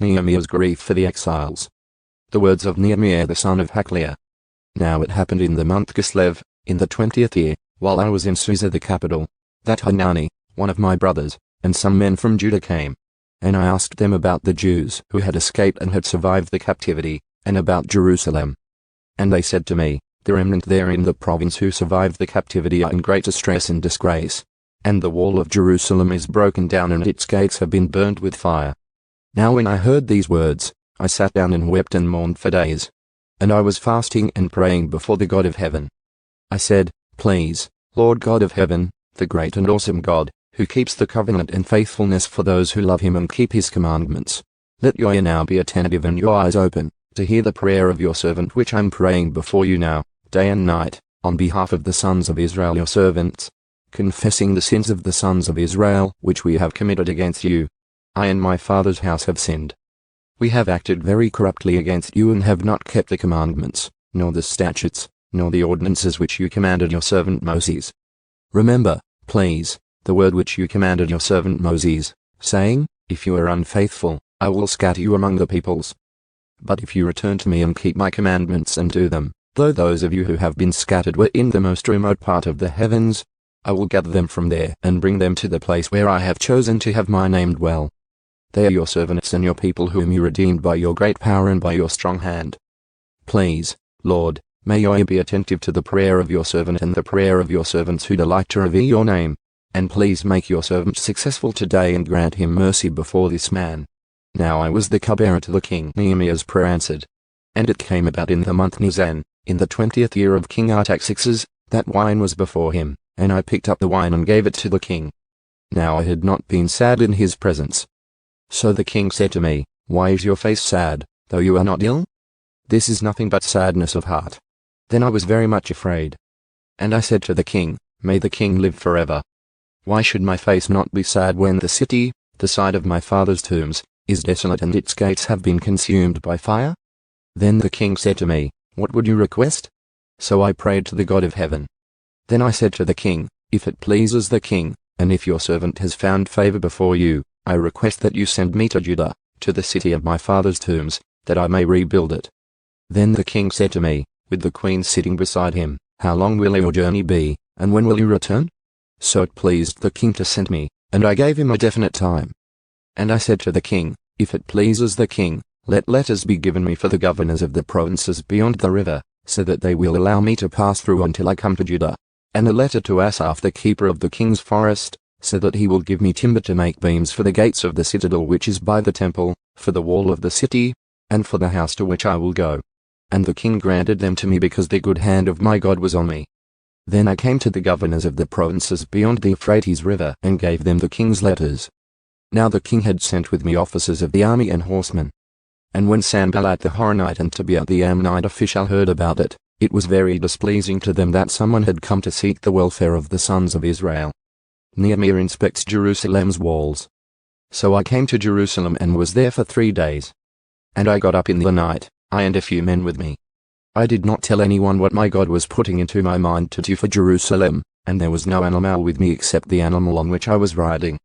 Nehemiah's grief for the exiles. The words of Nehemiah the son of Hakaliah. Now it happened in the month Kislev, in the 20th year, while I was in Susa the capital, that Hanani, one of my brothers, and some men from Judah came. And I asked them about the Jews who had escaped and had survived the captivity, and about Jerusalem. And they said to me, the remnant there in the province who survived the captivity are in great distress and disgrace. And the wall of Jerusalem is broken down and its gates have been burnt with fire. Now when I heard these words, I sat down and wept and mourned for days. And I was fasting and praying before the God of heaven. I said, Please, Lord God of heaven, the great and awesome God, who keeps the covenant and faithfulness for those who love him and keep his commandments, let your ear now be attentive and your eyes open, to hear the prayer of your servant which I am praying before you now, day and night, on behalf of the sons of Israel your servants, confessing the sins of the sons of Israel which we have committed against you. I and my father's house have sinned. We have acted very corruptly against you and have not kept the commandments, nor the statutes, nor the ordinances which you commanded your servant Moses. Remember, please, the word which you commanded your servant Moses, saying, If you are unfaithful, I will scatter you among the peoples. But if you return to me and keep my commandments and do them, though those of you who have been scattered were in the most remote part of the heavens, I will gather them from there and bring them to the place where I have chosen to have my name dwell. They are your servants and your people whom you redeemed by your great power and by your strong hand. Please, Lord, may your ear be attentive to the prayer of your servant and the prayer of your servants who delight to revere your name, and please make your servant successful today and grant him mercy before this man. Now I was the cupbearer to the king. Nehemiah's prayer answered. And it came about in the month Nisan, in the 20th year of King Artaxerxes, that wine was before him, and I picked up the wine and gave it to the king. Now I had not been sad in his presence. So the king said to me, Why is your face sad, though you are not ill? This is nothing but sadness of heart. Then I was very much afraid. And I said to the king, May the king live forever. Why should my face not be sad when the city, the site of my father's tombs, is desolate and its gates have been consumed by fire? Then the king said to me, What would you request? So I prayed to the God of heaven. Then I said to the king, If it pleases the king, and if your servant has found favor before you, I request that you send me to Judah, to the city of my father's tombs, that I may rebuild it. Then the king said to me, with the queen sitting beside him, How long will your journey be, and when will you return? So it pleased the king to send me, and I gave him a definite time. And I said to the king, If it pleases the king, let letters be given me for the governors of the provinces beyond the river, so that they will allow me to pass through until I come to Judah. And a letter to Asaph the keeper of the king's forest, so that he will give me timber to make beams for the gates of the citadel which is by the temple, for the wall of the city, and for the house to which I will go. And the king granted them to me because the good hand of my God was on me. Then I came to the governors of the provinces beyond the Euphrates river and gave them the king's letters. Now the king had sent with me officers of the army and horsemen. And when Sanballat the Horonite and Tobiah the Ammonite official heard about it, it was very displeasing to them that someone had come to seek the welfare of the sons of Israel. Nehemiah inspects Jerusalem's walls. So I came to Jerusalem and was there for 3 days. And I got up in the night, I and a few men with me. I did not tell anyone what my God was putting into my mind to do for Jerusalem, and there was no animal with me except the animal on which I was riding.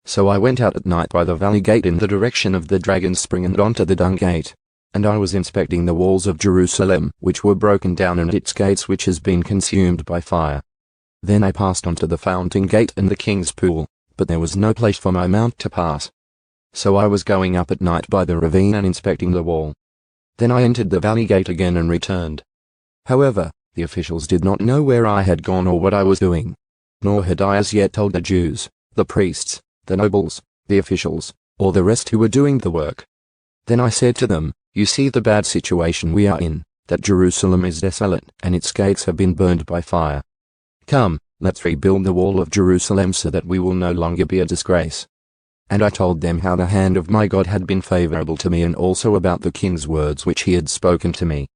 So I went out at night by the valley gate in the direction of the Dragon's Spring and onto the Dung Gate. And I was inspecting the walls of Jerusalem, which were broken down, and its gates which has been consumed by fire. Then I passed on to the Fountain Gate and the King's Pool, but there was no place for my mount to pass. So I was going up at night by the ravine and inspecting the wall. Then I entered the valley gate again and returned. However, the officials did not know where I had gone or what I was doing. Nor had I as yet told the Jews, the priests, the nobles, the officials, or the rest who were doing the work. Then I said to them, You see the bad situation we are in, that Jerusalem is desolate and its gates have been burned by fire. Come, let's rebuild the wall of Jerusalem so that we will no longer be a disgrace. And I told them how the hand of my God had been favorable to me and also about the king's words which he had spoken to me.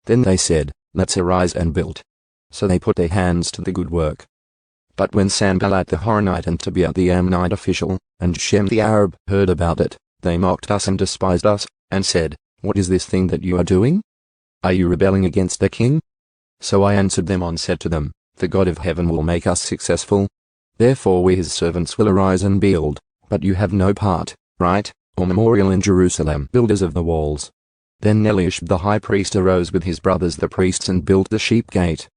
Then they said, Let's arise and build. So they put their hands to the good work. But when Sanballat the Horonite and Tobiah the Ammonite official, and Shem the Arab heard about it, they mocked us and despised us, and said, What is this thing that you are doing? Are you rebelling against the king? So I answered them and said to them, The God of heaven will make us successful. Therefore we his servants will arise and build, but you have no part, right, or memorial in Jerusalem, builders of the walls. Then Eliashib the high priest arose with his brothers the priests and built the sheep gate.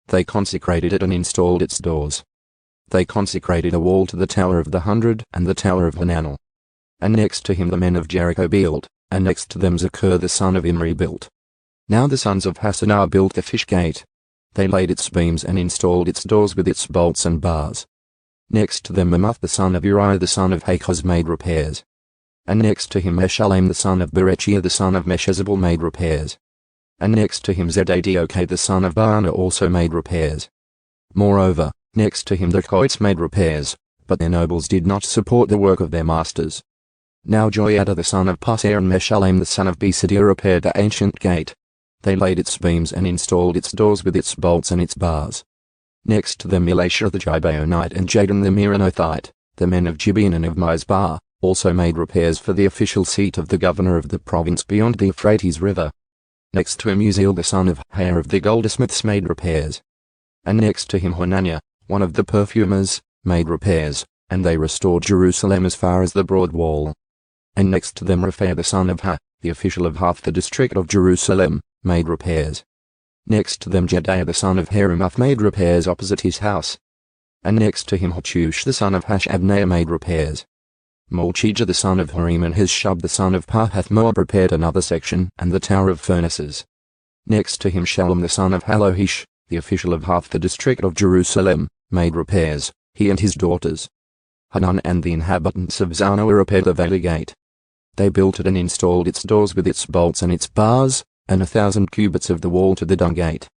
They consecrated it and installed its doors. They consecrated a wall to the Tower of the 100 and the Tower of Hananel. And next to him the men of Jericho built, and next to them Zaccur the son of Imri built. Now the sons of Hassenaah built the fish gate. They laid its beams and installed its doors with its bolts and bars. Next to them Mamuth the son of Uriah the son of Hakkoz made repairs. And next to him Meshullam the son of Berechiah the son of Meshezabel made repairs. And next to him Zedekah the son of Baana also made repairs. Moreover, next to him the Kohites made repairs, but their nobles did not support the work of their masters. Now Joiada the son of Paseah and Meshullam the son of Besadiah repaired the ancient gate. They laid its beams and installed its doors with its bolts and its bars. Next to them Elisha the Gibeonite and Jadon the Meronothite, the men of Gibeon and of Mizpah, also made repairs for the official seat of the governor of the province beyond the Euphrates River. Next to him Uzziel the son of Hair of the goldsmiths made repairs. And next to him Hananiah, one of the perfumers, made repairs, and they restored Jerusalem as far as the broad wall. And next to them Raphael the son of Ha, the official of half the district of Jerusalem, made repairs. Next to them Jedaiah the son of Harumaph made repairs opposite his house. And next to him Hattush the son of Hashabneiah made repairs. Malchijah the son of Harim and Hishshub the son of Pahath-Moab repaired another section and the Tower of Furnaces. Next to him Shallum the son of Halohish, the official of half the district of Jerusalem, made repairs, he and his daughters. Hanan and the inhabitants of Zanoah repaired the valley gate. They built it and installed its doors with its bolts and its bars, and 1,000 cubits of the wall to the dung gate.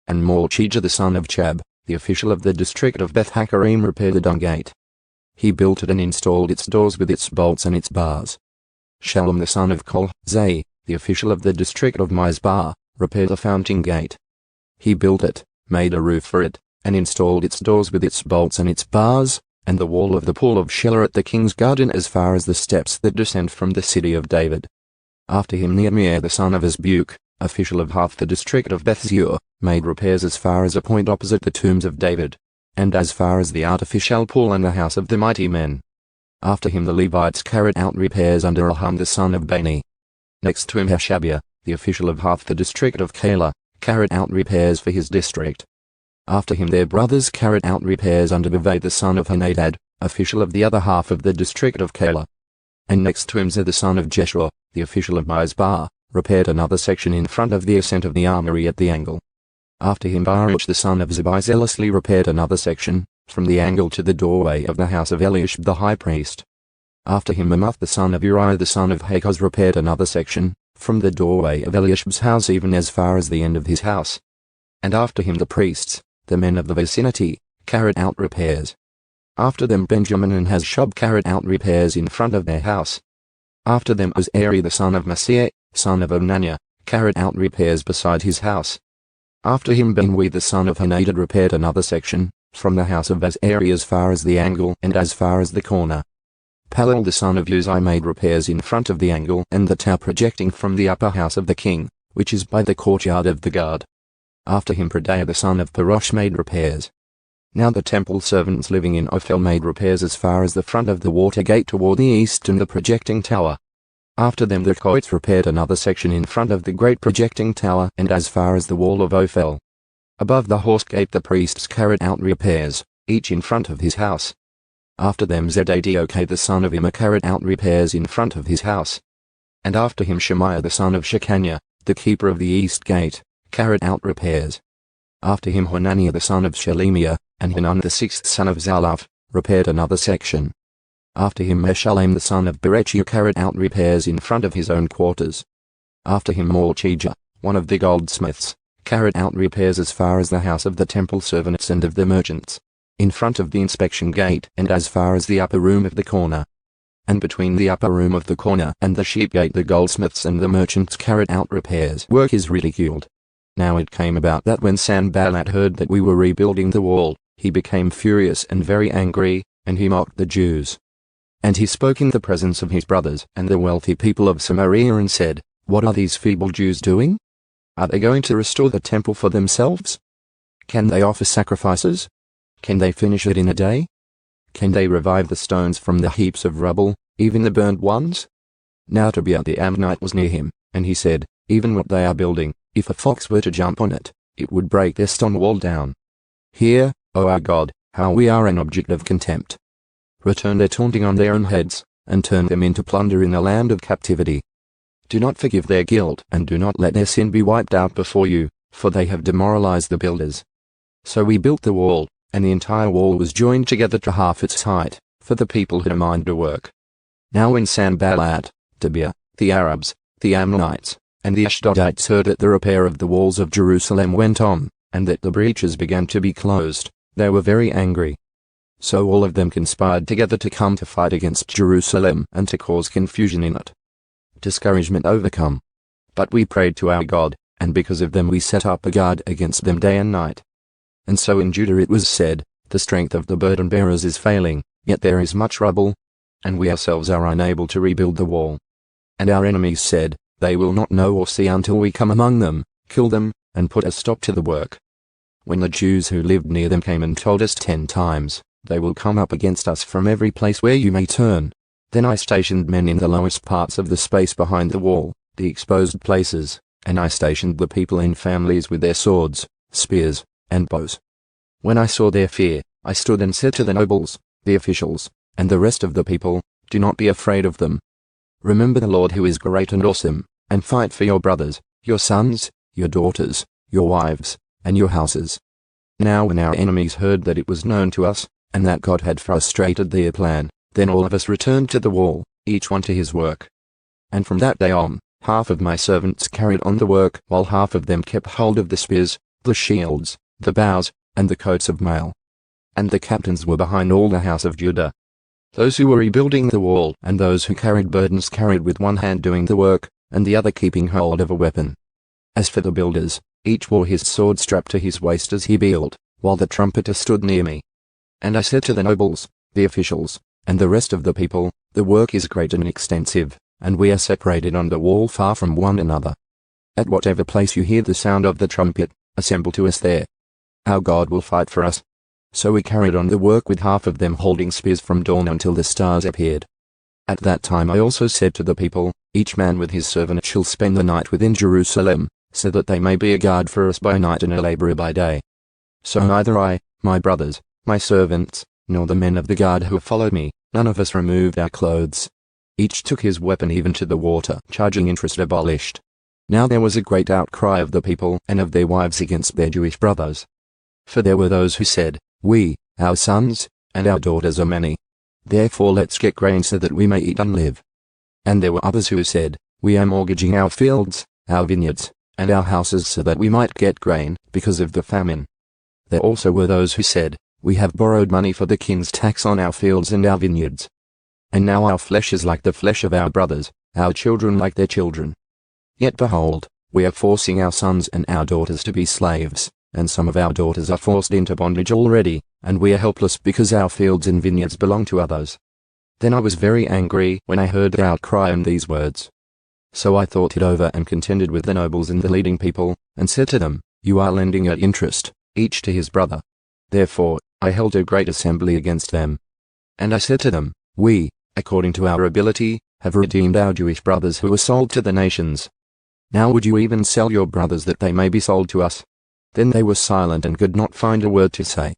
And Malchijah the son of Chab, the official of the district of Beth-Hakarim repaired the dung gate. He built it and installed its doors with its bolts and its bars. Shallum the son of Kol-Zai, the official of the district of Mizpah, repaired the fountain gate. He built it, made a roof for it, and installed its doors with its bolts and its bars, and the wall of the pool of Shelah at the king's garden as far as the steps that descend from the city of David. After him Nehemiah the son of Azbuk, official of half the district of Bethzur, made repairs as far as a point opposite the tombs of David, and as far as the artificial pool and the house of the mighty men. After him the Levites carried out repairs under Aham the son of Bani. Next to him Hashabiah, the official of half the district of Keilah, carried out repairs for his district. After him their brothers carried out repairs under Bavai the son of Henadad, official of the other half of the district of Keilah. And next to him Zeh the son of Jeshua, the official of Mizpah, repaired another section in front of the ascent of the armory at the angle. After him Baruch the son of Zabai zealously repaired another section, from the angle to the doorway of the house of Eliashib the high priest. After him Mamuth the son of Uriah the son of Hakkoz repaired another section, from the doorway of Eliashib's house even as far as the end of his house. And after him the priests, the men of the vicinity, carried out repairs. After them Benjamin and Hashub carried out repairs in front of their house. After them Uzziel the son of Maaseiah, son of Onaniah, carried out repairs beside his house. After him Benwi the son of Henadad repaired another section, from the house of Azariah as far as the angle and as far as the corner. Palal the son of Uzai made repairs in front of the angle and the tower projecting from the upper house of the king, which is by the courtyard of the guard. After him Pedaiah the son of Parosh made repairs. Now the temple servants living in Ophel made repairs as far as the front of the water gate toward the east and the projecting tower. After them the Kohites repaired another section in front of the great projecting tower and as far as the wall of Ophel. Above the horse gate the priests carried out repairs, each in front of his house. After them Zedekah the son of Immer carried out repairs in front of his house. And after him Shemaiah the son of Shechaniah, the keeper of the east gate, carried out repairs. After him Hananiah the son of Shelemiah, and Hanan the sixth son of Zalaph, repaired another section. After him Meshullam the son of Berechiah carried out repairs in front of his own quarters. After him Malchijah, one of the goldsmiths, carried out repairs as far as the house of the temple servants and of the merchants, in front of the inspection gate and as far as the upper room of the corner. And between the upper room of the corner and the sheep gate the goldsmiths and the merchants carried out repairs. Work is ridiculed. Now it came about that when Sanballat heard that we were rebuilding the wall, he became furious and very angry, and he mocked the Jews. And he spoke in the presence of his brothers and the wealthy people of Samaria and said, "What are these feeble Jews doing? Are they going to restore the temple for themselves? Can they offer sacrifices? Can they finish it in a day? Can they revive the stones from the heaps of rubble, even the burnt ones? Now Tobiah the Ammonite was near him, and he said, even what they are building, if a fox were to jump on it, it would break their stone wall down. Hear, O our God, how we are an object of contempt. Return their taunting on their own heads, and turn them into plunder in the land of captivity. Do not forgive their guilt, and do not let their sin be wiped out before you, for they have demoralized the builders. So we built the wall, and the entire wall was joined together to half its height, for the people had a mind to work. Now when Sanballat, Tobiah, the Arabs, the Ammonites, and the Ashdodites heard that the repair of the walls of Jerusalem went on, and that the breaches began to be closed, they were very angry. So all of them conspired together to come to fight against Jerusalem and to cause confusion in it. Discouragement overcome. But we prayed to our God, and because of them we set up a guard against them day and night. And so in Judah it was said, the strength of the burden bearers is failing, yet there is much rubble, and we ourselves are unable to rebuild the wall. And our enemies said, they will not know or see until we come among them, kill them, and put a stop to the work. When the Jews who lived near them came and told us 10 times, they will come up against us from every place where you may turn. Then I stationed men in the lowest parts of the space behind the wall, the exposed places, and I stationed the people in families with their swords, spears, and bows. When I saw their fear, I stood and said to the nobles, the officials, and the rest of the people, do not be afraid of them. Remember the Lord who is great and awesome, and fight for your brothers, your sons, your daughters, your wives, and your houses. Now when our enemies heard that it was known to us, and that God had frustrated their plan, then all of us returned to the wall, each one to his work. And from that day on, half of my servants carried on the work, while half of them kept hold of the spears, the shields, the bows, and the coats of mail. And the captains were behind all the house of Judah. Those who were rebuilding the wall and those who carried burdens carried with one hand doing the work, and the other keeping hold of a weapon. As for the builders, each wore his sword strapped to his waist as he built, while the trumpeter stood near me. And I said to the nobles, the officials, and the rest of the people, the work is great and extensive, and we are separated on the wall far from one another. At whatever place you hear the sound of the trumpet, assemble to us there. Our God will fight for us. So we carried on the work with half of them holding spears from dawn until the stars appeared. At that time I also said to the people, each man with his servant shall spend the night within Jerusalem, so that they may be a guard for us by night and a laborer by day. So neither I, my brothers, my servants, nor the men of the guard who followed me, none of us removed our clothes. Each took his weapon even to the water, charging interest abolished. Now there was a great outcry of the people and of their wives against their Jewish brothers. For there were those who said, we, our sons, and our daughters are many. Therefore let's get grain so that we may eat and live. And there were others who said, we are mortgaging our fields, our vineyards, and our houses so that we might get grain, because of the famine. There also were those who said, we have borrowed money for the king's tax on our fields and our vineyards. And now our flesh is like the flesh of our brothers, our children like their children. Yet behold, we are forcing our sons and our daughters to be slaves, and some of our daughters are forced into bondage already, and we are helpless because our fields and vineyards belong to others. Then I was very angry when I heard the outcry and these words. So I thought it over and contended with the nobles and the leading people, and said to them, you are lending at interest, each to his brother. Therefore, I held a great assembly against them. And I said to them, we, according to our ability, have redeemed our Jewish brothers who were sold to the nations. Now would you even sell your brothers that they may be sold to us? Then they were silent and could not find a word to say.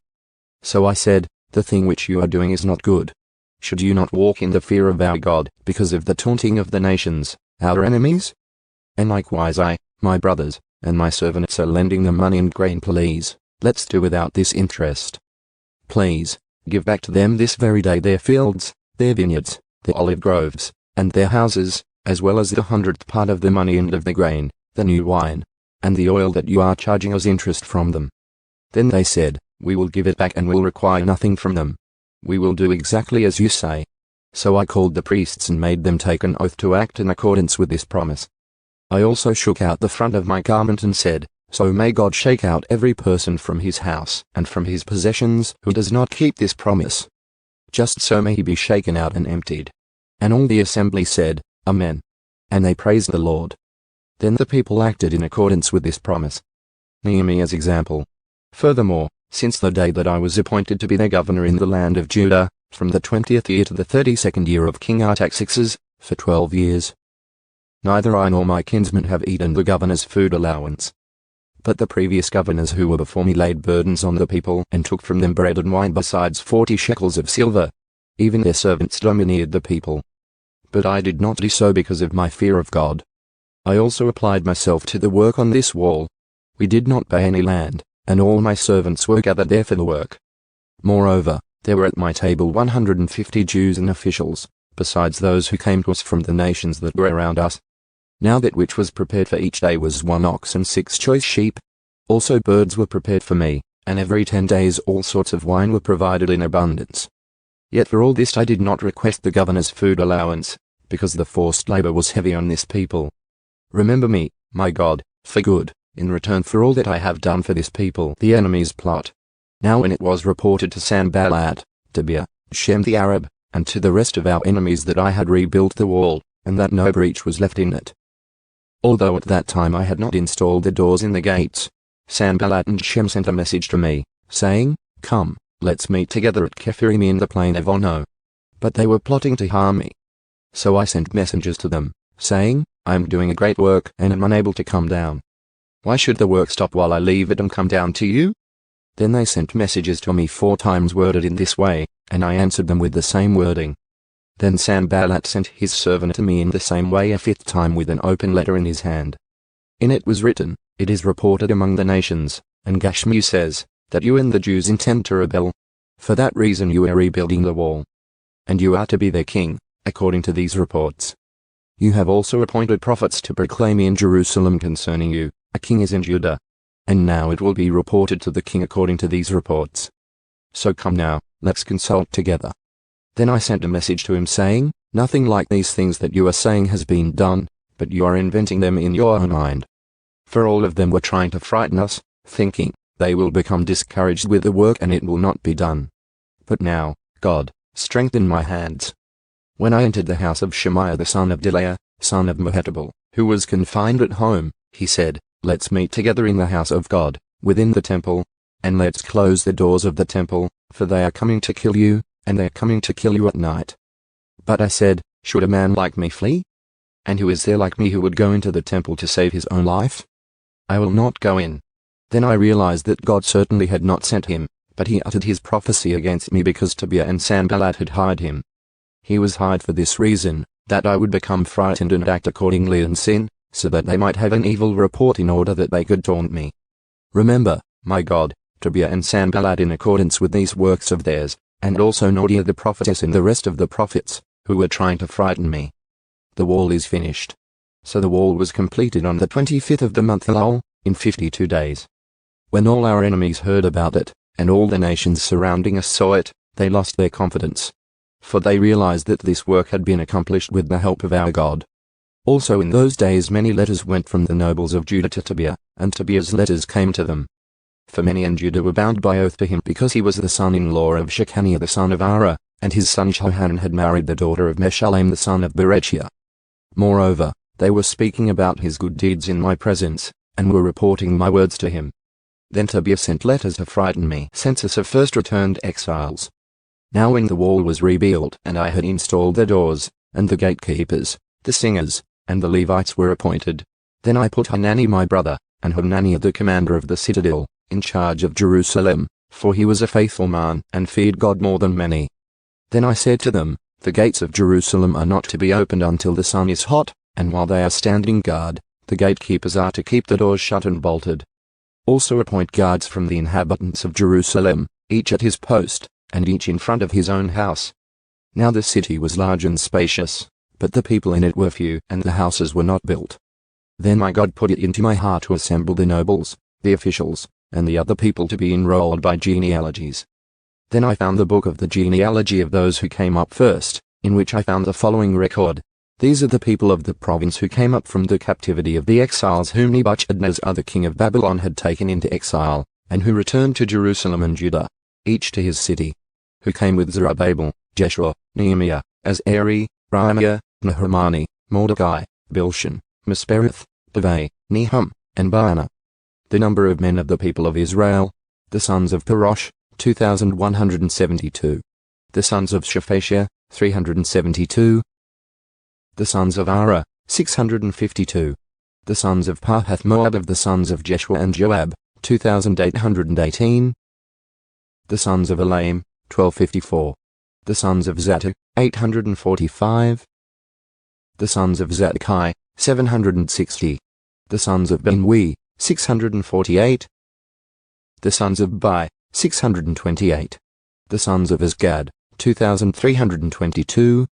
So I said, the thing which you are doing is not good. Should you not walk in the fear of our God, because of the taunting of the nations, our enemies? And likewise I, my brothers, and my servants are lending them money and grain. Please, let's do without this interest. Please, give back to them this very day their fields, their vineyards, their olive groves, and their houses, as well as the 100th part of the money and of the grain, the new wine, and the oil that you are charging us interest from them. Then they said, we will give it back and will require nothing from them. We will do exactly as you say. So I called the priests and made them take an oath to act in accordance with this promise. I also shook out the front of my garment and said, so may God shake out every person from his house and from his possessions who does not keep this promise. Just so may he be shaken out and emptied. And all the assembly said, Amen. And they praised the Lord. Then the people acted in accordance with this promise. Nehemiah's example. Furthermore, since the day that I was appointed to be their governor in the land of Judah, from the 20th year to the 32nd year of King Artaxerxes, for 12 years, neither I nor my kinsmen have eaten the governor's food allowance. But the previous governors who were before me laid burdens on the people and took from them bread and wine besides 40 shekels of silver. Even their servants domineered the people. But I did not do so because of my fear of God. I also applied myself to the work on this wall. We did not buy any land, and all my servants were gathered there for the work. Moreover, there were at my table 150 Jews and officials, besides those who came to us from the nations that were around us. Now that which was prepared for each day was 1 ox and 6 choice sheep. Also birds were prepared for me, and every 10 days all sorts of wine were provided in abundance. Yet for all this I did not request the governor's food allowance, because the forced labor was heavy on this people. Remember me, my God, for good, in return for all that I have done for this people, the enemy's plot. Now when it was reported to Sanballat, Tobiah, Shem the Arab, and to the rest of our enemies that I had rebuilt the wall, and that no breach was left in it. Although at that time I had not installed the doors in the gates, Sanballat and Shem sent a message to me, saying, "Come, let's meet together at Kephirim in the plain of Ono." But they were plotting to harm me. So I sent messengers to them, saying, "I am doing a great work and am unable to come down. Why should the work stop while I leave it and come down to you?" Then they sent messages to me 4 times worded in this way, and I answered them with the same wording. Then Sanballat sent his servant to me in the same way a 5th time with an open letter in his hand. In it was written, "It is reported among the nations, and Gashmu says, that you and the Jews intend to rebel. For that reason you are rebuilding the wall. And you are to be their king, according to these reports. You have also appointed prophets to proclaim in Jerusalem concerning you, a king is in Judah. And now it will be reported to the king according to these reports. So come now, let's consult together." Then I sent a message to him saying, "Nothing like these things that you are saying has been done, but you are inventing them in your own mind." For all of them were trying to frighten us, thinking, they will become discouraged with the work and it will not be done. But now, God, strengthen my hands. When I entered the house of Shemaiah the son of Delaiah, son of Mehetabel, who was confined at home, he said, "Let's meet together in the house of God, within the temple, and let's close the doors of the temple, for they are coming to kill you, and they are coming to kill you at night." But I said, "Should a man like me flee? And who is there like me who would go into the temple to save his own life? I will not go in." Then I realized that God certainly had not sent him, but he uttered his prophecy against me because Tobiah and Sanballat had hired him. He was hired for this reason, that I would become frightened and act accordingly and sin, so that they might have an evil report in order that they could taunt me. Remember, my God, Tobiah and Sanballat in accordance with these works of theirs, and also Noadiah the prophetess and the rest of the prophets, who were trying to frighten me. The wall is finished. So the wall was completed on the 25th of the month Elul, in 52 days. When all our enemies heard about it, and all the nations surrounding us saw it, they lost their confidence. For they realized that this work had been accomplished with the help of our God. Also in those days many letters went from the nobles of Judah to Tobiah, and Tobiah's letters came to them. For many in Judah were bound by oath to him because he was the son-in-law of Shechaniah the son of Ara, and his son Johanan had married the daughter of Meshullam the son of Berechiah. Moreover, they were speaking about his good deeds in my presence, and were reporting my words to him. Then Tobiah sent letters to frighten me, census of first returned exiles. Now when the wall was rebuilt and I had installed the doors, and the gatekeepers, the singers, and the Levites were appointed, then I put Hanani my brother, and Hananiah the commander of the citadel, in charge of Jerusalem, for he was a faithful man and feared God more than many. Then I said to them, "The gates of Jerusalem are not to be opened until the sun is hot, and while they are standing guard, the gatekeepers are to keep the doors shut and bolted. Also appoint guards from the inhabitants of Jerusalem, each at his post, and each in front of his own house." Now the city was large and spacious, but the people in it were few and the houses were not built. Then my God put it into my heart to assemble the nobles, the officials, and the other people to be enrolled by genealogies. Then I found the book of the genealogy of those who came up first, in which I found the following record. These are the people of the province who came up from the captivity of the exiles whom Nebuchadnezzar the king of Babylon had taken into exile, and who returned to Jerusalem and Judah, each to his city. Who came with Zerubbabel, Jeshua, Nehemiah, Azari, Ramiah, Nahamani, Mordecai, Bilshan, Mispereth, Bavai, Nehum, and Baana. The number of men of the people of Israel, the sons of Parosh, 2,172. The sons of Shephatiah, 372. The sons of Ara, 652. The sons of Pahath-Moab of the sons of Jeshua and Joab, 2818. The sons of Elam, 1254. The sons of Zadok, 845. The sons of Zadok, 760. The sons of Binwi, 648. The sons of Bai, 628. The sons of Azgad, 2322.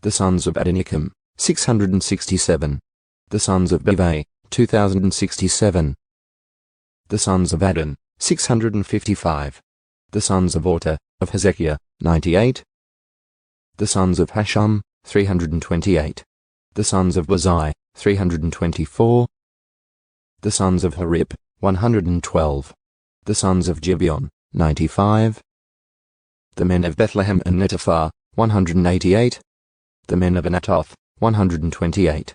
The sons of Adonikam, 667. The sons of Bevai, 2067. The sons of Adon, 655. The sons of Orta, of Hezekiah, 98. The sons of Hashum, 328. The sons of Bazai, 324. The sons of Harip, 112. The sons of Gibeon, 95. The men of Bethlehem and Netophah, 188. The men of Anatoth, 128.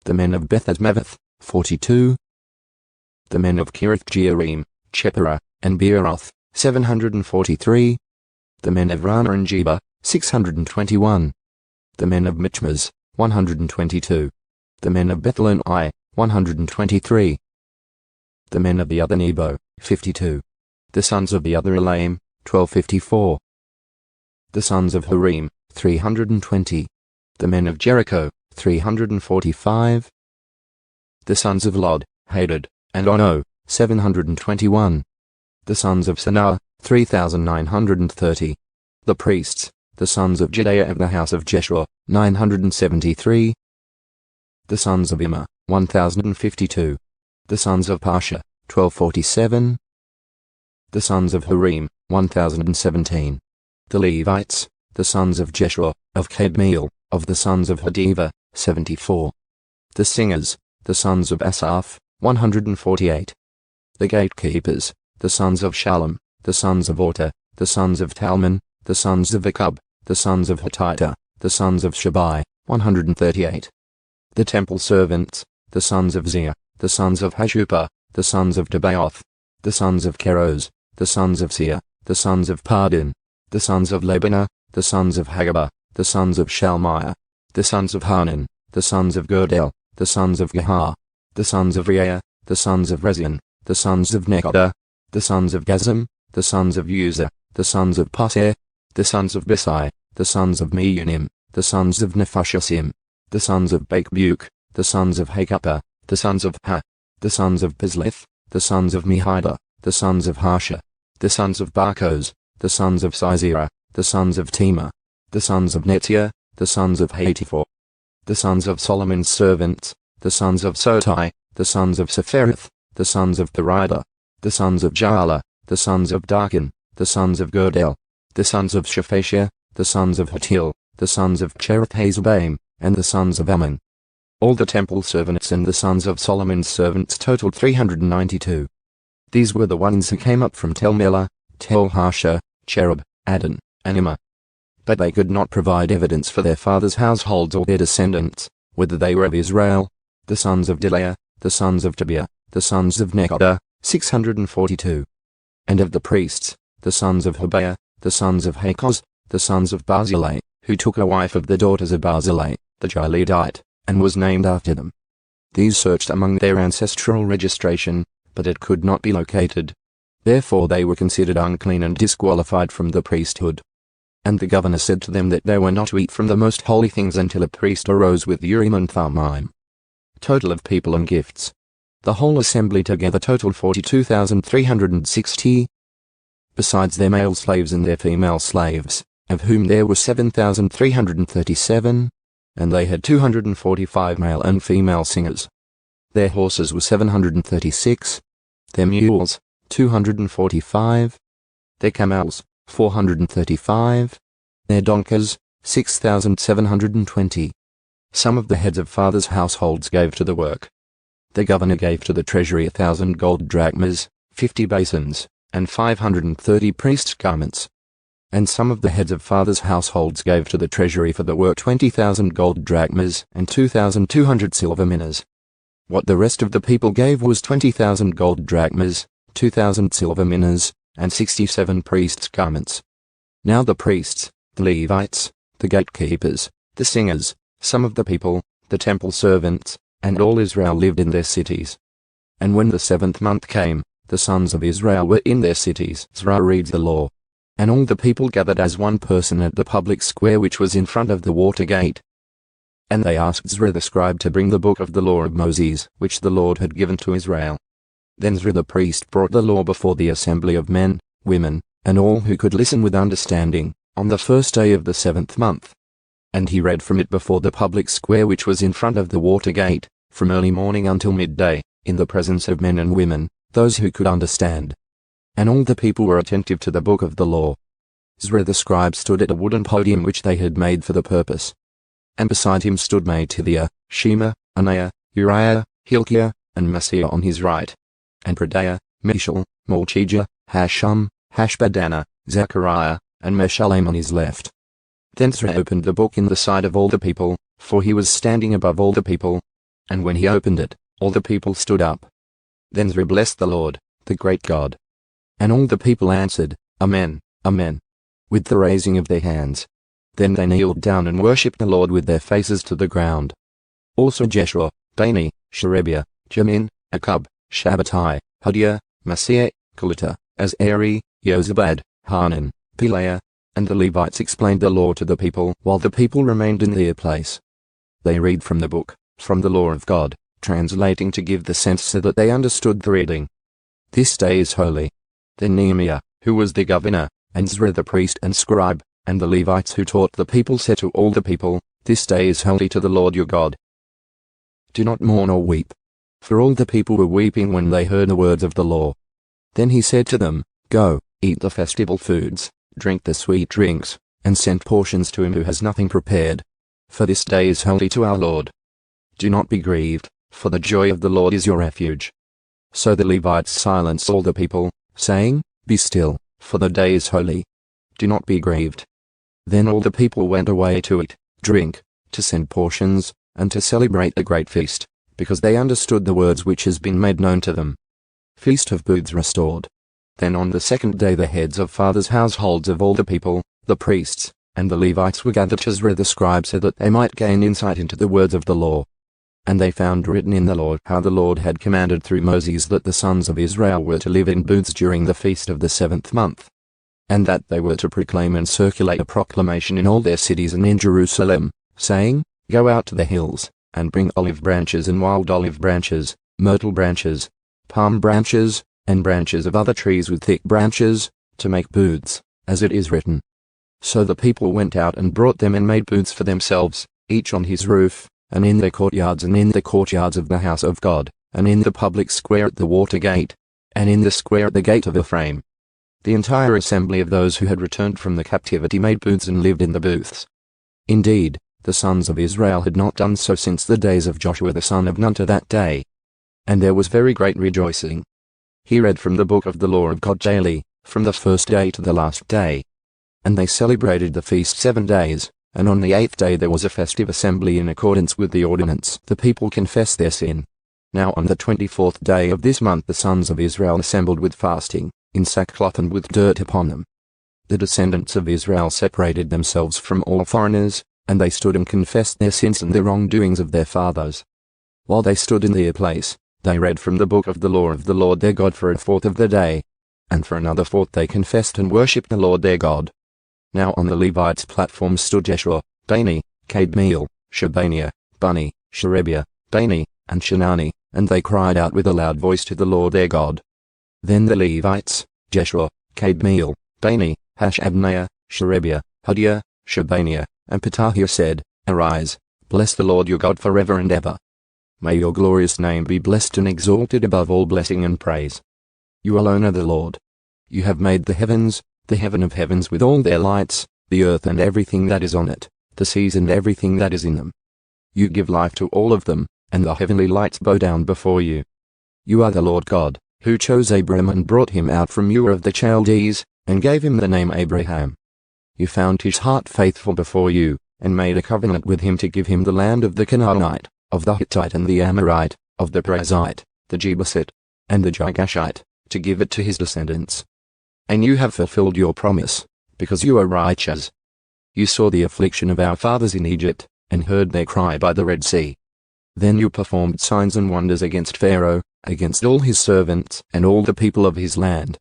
The men of Beth-Azmaveth, 42. The men of Kiriath-Jearim, Chephirah, and Beeroth, 743. The men of Rana and Jeba, 621. The men of Michmas, 122. The men of Bethlehem, 123. The men of the other Nebo, 52. The sons of the other Elam, 1254. The sons of Harim, 320. The men of Jericho, 345. The sons of Lod, Hadad, and Ono, 721. The sons of Sanaa, 3,930. The priests, the sons of Jedaiah of the house of Jeshua, 973. The sons of Immer, 1,052. The sons of Pasha, 1247. The sons of Harim, 1,017. The Levites, the sons of Jeshua, of Kadmiel, of the sons of Hadiva, 74. The singers, the sons of Asaph, 148. The gatekeepers, the sons of Shallum, the sons of Orta, the sons of Talmon, the sons of Akub, the sons of Hatita, the sons of Shabai, 138. The temple servants, the sons of Zia, the sons of Hashupah, the sons of Tabaoth, the sons of Keros, the sons of Sia, the sons of Pardin, the sons of Lebanah, the sons of Hagabah, the sons of Shalmiah, the sons of Hanan, the sons of Girdel, the sons of Gahar, the sons of Reah, the sons of Rezin, the sons of Nekoda, the sons of Gazam, the sons of Uzzah, the sons of Paser, the sons of Besai, the sons of Meunim, the sons of Nephashim, the sons of Bakbuk, the sons of Hakupah, the sons of Ha, the sons of Bizleth, the sons of Mehida, the sons of Harsha, the sons of Barkos, the sons of Sisera, the sons of Tema, the sons of Netia, the sons of Hatipor, the sons of Solomon's servants, the sons of Sotai, the sons of Sepharith, the sons of Perida, the sons of Jaala, the sons of Darkin, the sons of Girdel, the sons of Shephatiah, the sons of Hatil, the sons of Cherith-Hazabaim, and the sons of Ammon. All the temple servants and the sons of Solomon's servants totaled 392. These were the ones who came up from Tel Melah, Tel Harsha, Cherub, Adon, and Immer. But they could not provide evidence for their fathers' households or their descendants, whether they were of Israel. The sons of Delaiah, the sons of Tobiah, the sons of Nekoda, 642. And of the priests, the sons of Hobaiah, the sons of Hakoz, the sons of Barzillai, who took a wife of the daughters of Barzillai, the Gileadite, and was named after them. These searched among their ancestral registration, but it could not be located. Therefore they were considered unclean and disqualified from the priesthood. And the governor said to them that they were not to eat from the most holy things until a priest arose with Urim and Thummim. Total of people and gifts. The whole assembly together totaled 42,360. Besides their male slaves and their female slaves, of whom there were 7,337, and they had 245 male and female singers. Their horses were 736, their mules, 245, their camels, 435, their donkeys, 6,720. Some of the heads of fathers' households gave to the work. The governor gave to the treasury 1,000 gold drachmas, 50 basins, and 530 priests' garments. And some of the heads of fathers' households gave to the treasury for the work 20,000 gold drachmas and 2,200 silver minas. What the rest of the people gave was 20,000 gold drachmas, 2,000 silver minas, and 67 priests' garments. Now the priests, the Levites, the gatekeepers, the singers, some of the people, the temple servants, and all Israel lived in their cities. And when the 7th month came, the sons of Israel were in their cities. Ezra reads the law. And all the people gathered as one person at the public square which was in front of the water gate. And they asked Ezra the scribe to bring the book of the law of Moses, which the Lord had given to Israel. Then Ezra the priest brought the law before the assembly of men, women, and all who could listen with understanding, on the 1st day of the 7th month. And he read from it before the public square which was in front of the water gate, from early morning until midday, in the presence of men and women, those who could understand. And all the people were attentive to the book of the law. Ezra the scribe stood at a wooden podium which they had made for the purpose. And beside him stood Mattithiah, Shema, Anaiah, Uriah, Hilkiah, and Maaseiah on his right. And Pedaiah, Mishael, Malchijah, Hashum, Hashbaddanah, Zechariah, and Meshullam on his left. Then Ezra opened the book in the sight of all the people, for he was standing above all the people. And when he opened it, all the people stood up. Then Ezra blessed the Lord, the great God. And all the people answered, Amen, Amen, with the raising of their hands. Then they kneeled down and worshipped the Lord with their faces to the ground. Also Jeshua, Bani, Sherebiah, Jamin, Akkub, Shabbatai, Hodiah, Maaseiah, Kelita, Azari, Jozabad, Hanan, Pelaiah, and the Levites explained the law to the people while the people remained in their place. They read from the book, from the law of God, translating to give the sense so that they understood the reading. This day is holy. Then Nehemiah, who was the governor, and Ezra the priest and scribe, and the Levites who taught the people said to all the people, This day is holy to the Lord your God. Do not mourn or weep. For all the people were weeping when they heard the words of the law. Then he said to them, Go, eat the festival foods, drink the sweet drinks, and send portions to him who has nothing prepared. For this day is holy to our Lord. Do not be grieved, for the joy of the Lord is your refuge. So the Levites silenced all the people, saying, Be still, for the day is holy. Do not be grieved. Then all the people went away to eat, drink, to send portions, and to celebrate a great feast, because they understood the words which has been made known to them. Feast of Booths restored. Then on the 2nd day the heads of fathers' households of all the people, the priests, and the Levites were gathered to Ezra the scribe so that they might gain insight into the words of the law. And they found written in the law how the Lord had commanded through Moses that the sons of Israel were to live in booths during the feast of the 7th month. And that they were to proclaim and circulate a proclamation in all their cities and in Jerusalem, saying, Go out to the hills, and bring olive branches and wild olive branches, myrtle branches, palm branches, and branches of other trees with thick branches, to make booths, as it is written. So the people went out and brought them and made booths for themselves, each on his roof, and in their courtyards and in the courtyards of the house of God, and in the public square at the water gate, and in the square at the gate of Ephraim. The entire assembly of those who had returned from the captivity made booths and lived in the booths. Indeed, the sons of Israel had not done so since the days of Joshua the son of Nun to that day. And there was very great rejoicing. He read from the book of the law of God daily, from the 1st day to the last day. And they celebrated the feast 7 days, and on the 8th day there was a festive assembly in accordance with the ordinance. The people confessed their sin. Now on the 24th day of this month the sons of Israel assembled with fasting, in sackcloth and with dirt upon them. The descendants of Israel separated themselves from all foreigners, and they stood and confessed their sins and the wrongdoings of their fathers. While they stood in their place, they read from the book of the law of the Lord their God for a fourth of the day, and for another fourth they confessed and worshipped the Lord their God. Now on the Levites' platform stood Jeshua, Bani, Kadmiel, Shebaniah, Bani, Sherebiah, Bani, and Shinani, and they cried out with a loud voice to the Lord their God. Then the Levites, Jeshua, Kadmiel, Bani, Hashabniah, Sherebiah, Hodiah, Shebaniah, and Pethahiah said, Arise, bless the Lord your God forever and ever. May your glorious name be blessed and exalted above all blessing and praise. You alone are the Lord. You have made the heavens, the heaven of heavens with all their lights, the earth and everything that is on it, the seas and everything that is in them. You give life to all of them, and the heavenly lights bow down before you. You are the Lord God, who chose Abram and brought him out from Ur of the Chaldees, and gave him the name Abraham. You found his heart faithful before you, and made a covenant with him to give him the land of the Canaanite, of the Hittite and the Amorite, of the Perizzite, the Jebusite, and the Girgashite, to give it to his descendants. And you have fulfilled your promise, because you are righteous. You saw the affliction of our fathers in Egypt, and heard their cry by the Red Sea. Then you performed signs and wonders against Pharaoh, against all his servants and all the people of his land.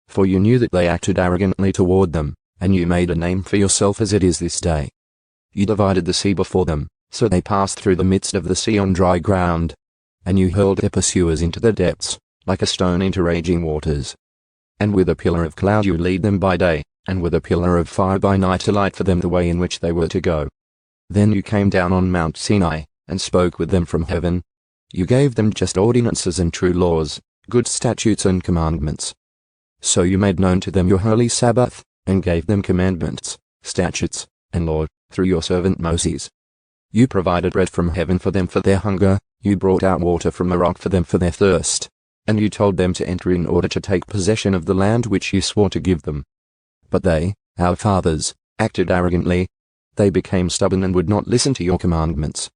For you knew that they acted arrogantly toward them, and you made a name for yourself as it is this day. You divided the sea before them, so they passed through the midst of the sea on dry ground. And you hurled their pursuers into the depths, like a stone into raging waters. And with a pillar of cloud you lead them by day, and with a pillar of fire by night to light for them the way in which they were to go. Then you came down on Mount Sinai, and spoke with them from heaven. You gave them just ordinances and true laws, good statutes and commandments. So you made known to them your holy Sabbath, and gave them commandments, statutes, and law, through your servant Moses. You provided bread from heaven for them for their hunger, you brought out water from the rock for them for their thirst, and you told them to enter in order to take possession of the land which you swore to give them. But they, our fathers, acted arrogantly. They became stubborn and would not listen to your commandments.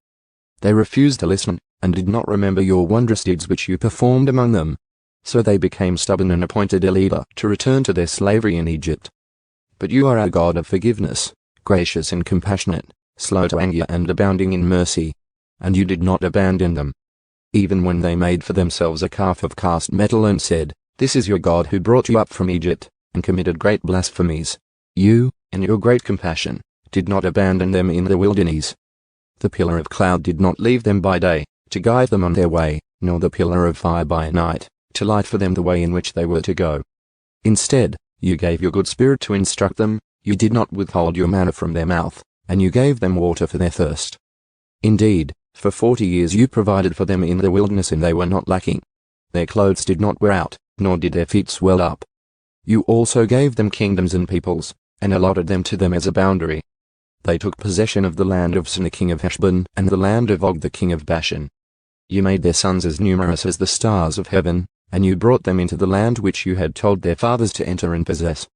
They refused to listen, and did not remember your wondrous deeds which you performed among them. So they became stubborn and appointed a leader to return to their slavery in Egypt. But you are our God of forgiveness, gracious and compassionate, slow to anger and abounding in mercy. And you did not abandon them. Even when they made for themselves a calf of cast metal and said, "This is your God who brought you up from Egypt," and committed great blasphemies, you, in your great compassion, did not abandon them in the wilderness. The pillar of cloud did not leave them by day, to guide them on their way, nor the pillar of fire by night, to light for them the way in which they were to go. Instead, you gave your good spirit to instruct them, you did not withhold your manna from their mouth, and you gave them water for their thirst. Indeed, for 40 years you provided for them in the wilderness, and they were not lacking. Their clothes did not wear out, nor did their feet swell up. You also gave them kingdoms and peoples, and allotted them to them as a boundary. They took possession of the land of Sihon king of Heshbon and the land of Og the king of Bashan. You made their sons as numerous as the stars of heaven, and you brought them into the land which you had told their fathers to enter and possess.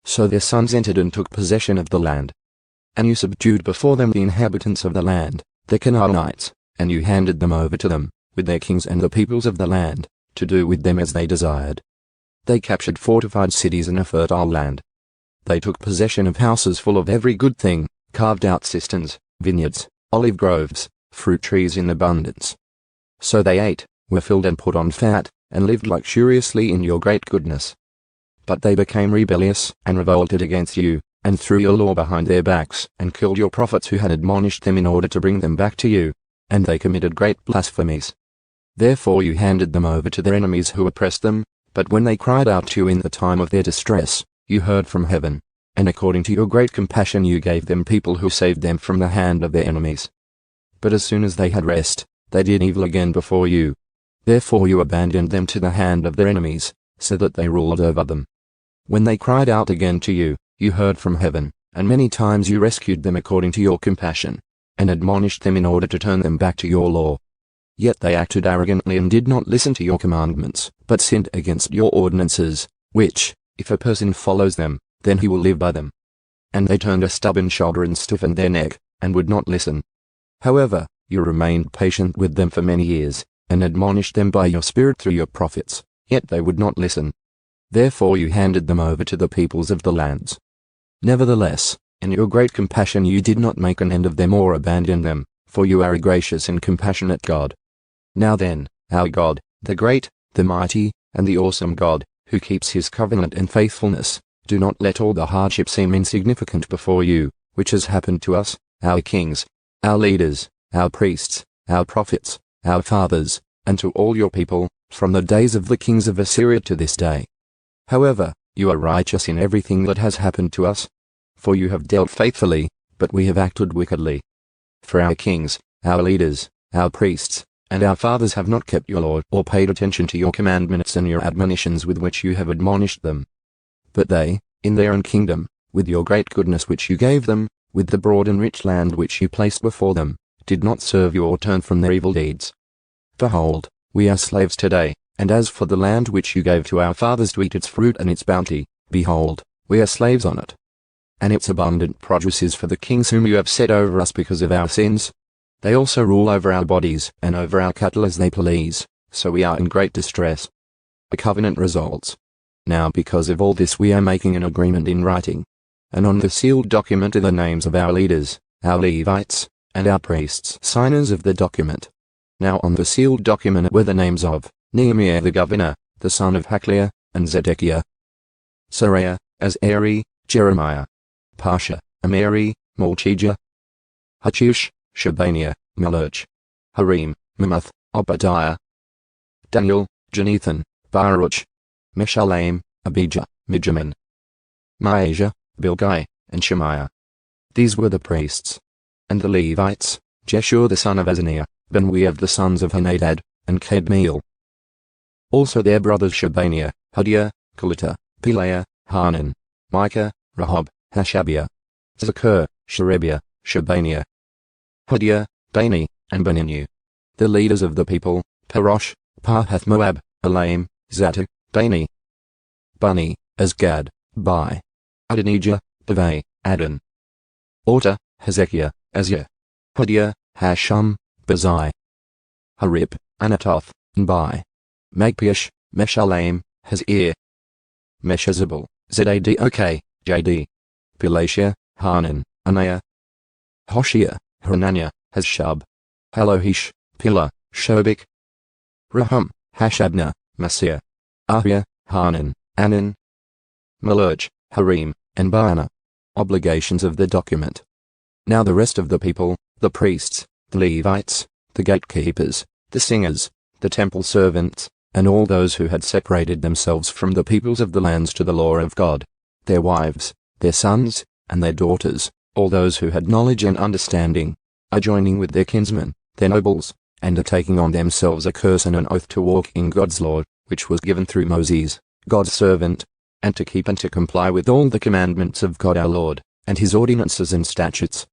So their sons entered and took possession of the land. And you subdued before them the inhabitants of the land, the Canaanites, and you handed them over to them, with their kings and the peoples of the land, to do with them as they desired. They captured fortified cities and a fertile land. They took possession of houses full of every good thing, carved out cisterns, vineyards, olive groves, fruit trees in abundance. So they ate, were filled and put on fat, and lived luxuriously in your great goodness. But they became rebellious, and revolted against you, and threw your law behind their backs, and killed your prophets who had admonished them in order to bring them back to you, and they committed great blasphemies. Therefore you handed them over to their enemies who oppressed them, but when they cried out to you in the time of their distress, you heard from heaven, and according to your great compassion you gave them people who saved them from the hand of their enemies. But as soon as they had rest, they did evil again before you. Therefore you abandoned them to the hand of their enemies, so that they ruled over them. When they cried out again to you, you heard from heaven, and many times you rescued them according to your compassion, and admonished them in order to turn them back to your law. Yet they acted arrogantly and did not listen to your commandments, but sinned against your ordinances, which, if a person follows them, then he will live by them. And they turned a stubborn shoulder and stiffened their neck, and would not listen. However, you remained patient with them for many years, and admonished them by your Spirit through your prophets, yet they would not listen. Therefore you handed them over to the peoples of the lands. Nevertheless, in your great compassion you did not make an end of them or abandon them, for you are a gracious and compassionate God. Now then, our God, the great, the mighty, and the awesome God, who keeps his covenant and faithfulness, do not let all the hardship seem insignificant before you, which has happened to us, our kings, our leaders, our priests, our prophets, our fathers, and to all your people, from the days of the kings of Assyria to this day. However, you are righteous in everything that has happened to us. For you have dealt faithfully, but we have acted wickedly. For our kings, our leaders, our priests, and our fathers have not kept your law or paid attention to your commandments and your admonitions with which you have admonished them. But they, in their own kingdom, with your great goodness which you gave them, with the broad and rich land which you placed before them, did not serve you or turn from their evil deeds. Behold, we are slaves today, and as for the land which you gave to our fathers to eat its fruit and its bounty, behold, we are slaves on it. And its abundant produce is for the kings whom you have set over us because of our sins. They also rule over our bodies and over our cattle as they please, so we are in great distress. The covenant results. Now because of all this we are making an agreement in writing, and on the sealed document are the names of our leaders, our Levites, and our priests signers of the document. Now on the sealed document were the names of Nehemiah the governor, the son of Hakaliah, and Zedekiah, Seraiah, Azari, Jeremiah, Pasha, Amari, Malchijah, Hachush, Shebaniah, Malach, Harim, Mamath, Obadiah, Daniel, Jonathan, Baruch, Meshullam, Abijah, Mijamin, Maajah, Bilgai, and Shemaiah. These were the priests. And the Levites, Jeshua the son of Azaniah, Benui of the sons of Henadad, and Kadmiel. Also their brothers Shebaniah, Hodiah, Kelita, Pelaiah, Hanan, Micah, Rehob, Hashabiah, Zakur, Sherebiah, Shebaniah, Hodiah, Bani, and Beninu. The leaders of the people, Parosh, Pahath Moab, Elam, Zatu, Bani, Bani, Azgad, Bai, Adonijah, Bavai, Adon, Orta, Hezekiah, Azir, Hodiah, Hashum, Bazai, Harib, Anatoth, and Bai, Magpiash, Meshullam, Hazir, Meshezabel, Zadok, JD, Pelashia, Hanan, Anaiah, Hoshea, Hananiah, Hazshub, Halohish, Pila, Shobik, Rahum, Hashabna, Masir, Ahiah, Hanan, Anan, Malach, Harim, and Baana. Obligations of the document. Now the rest of the people, the priests, the Levites, the gatekeepers, the singers, the temple servants, and all those who had separated themselves from the peoples of the lands to the law of God, their wives, their sons, and their daughters, all those who had knowledge and understanding, are joining with their kinsmen, their nobles, and are taking on themselves a curse and an oath to walk in God's law, which was given through Moses, God's servant, and to keep and to comply with all the commandments of God our Lord, and his ordinances and statutes.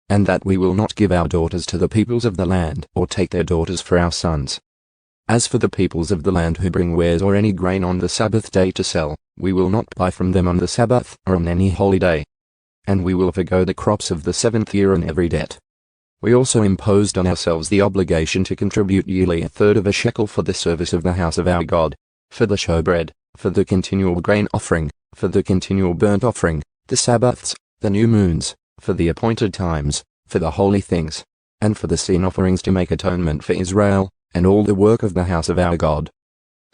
And that we will not give our daughters to the peoples of the land, or take their daughters for our sons. As for the peoples of the land who bring wares or any grain on the Sabbath day to sell, we will not buy from them on the Sabbath or on any holy day. And we will forgo the crops of the 7th year and every debt. We also imposed on ourselves the obligation to contribute yearly 1/3 of a shekel for the service of the house of our God, for the showbread, for the continual grain offering, for the continual burnt offering, the Sabbaths, the new moons, for the appointed times, for the holy things, and for the sin offerings to make atonement for Israel, and all the work of the house of our God.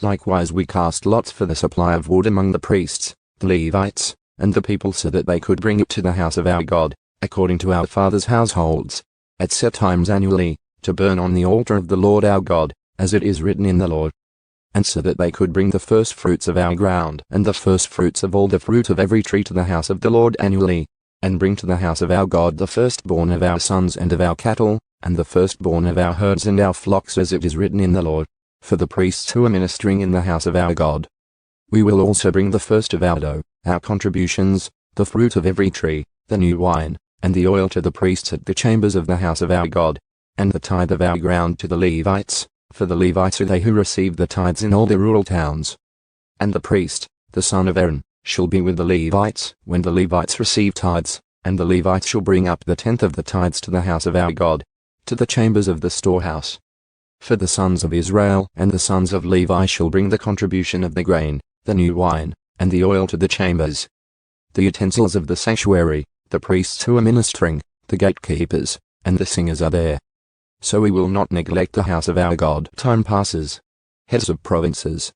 Likewise we cast lots for the supply of wood among the priests, the Levites, and the people so that they could bring it to the house of our God, according to our fathers' households, at set times annually, to burn on the altar of the Lord our God, as it is written in the law. And so that they could bring the first fruits of our ground and the first fruits of all the fruit of every tree to the house of the Lord annually, and bring to the house of our God the firstborn of our sons and of our cattle, and the firstborn of our herds and our flocks as it is written in the law, for the priests who are ministering in the house of our God. We will also bring the first of our dough, our contributions, the fruit of every tree, the new wine, and the oil to the priests at the chambers of the house of our God, and the tithe of our ground to the Levites, for the Levites are they who receive the tithes in all the rural towns. And the priest, the son of Aaron, shall be with the Levites when the Levites receive tithes, and the Levites shall bring up the 10th of the tithes to the house of our God, to the chambers of the storehouse. For the sons of Israel and the sons of Levi shall bring the contribution of the grain, the new wine, and the oil to the chambers. The utensils of the sanctuary, the priests who are ministering, the gatekeepers, and the singers are there. So we will not neglect the house of our God. Time passes. Heads of provinces.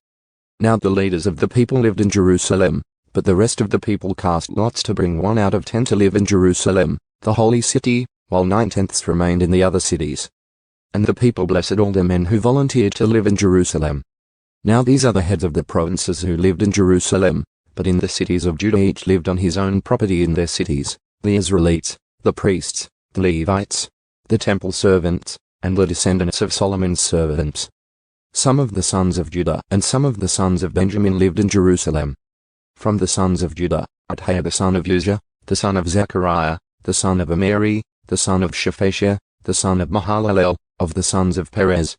Now the leaders of the people lived in Jerusalem, but the rest of the people cast lots to bring 1 out of 10 to live in Jerusalem, the holy city, while 9/10 remained in the other cities. And the people blessed all the men who volunteered to live in Jerusalem. Now these are the heads of the provinces who lived in Jerusalem, but in the cities of Judah each lived on his own property in their cities, the Israelites, the priests, the Levites, the temple servants, and the descendants of Solomon's servants. Some of the sons of Judah and some of the sons of Benjamin lived in Jerusalem. From the sons of Judah, Adaiah the son of Uzziah, the son of Zechariah, the son of Amari, the son of Shephatiah, the son of Mahalalel, of the sons of Perez,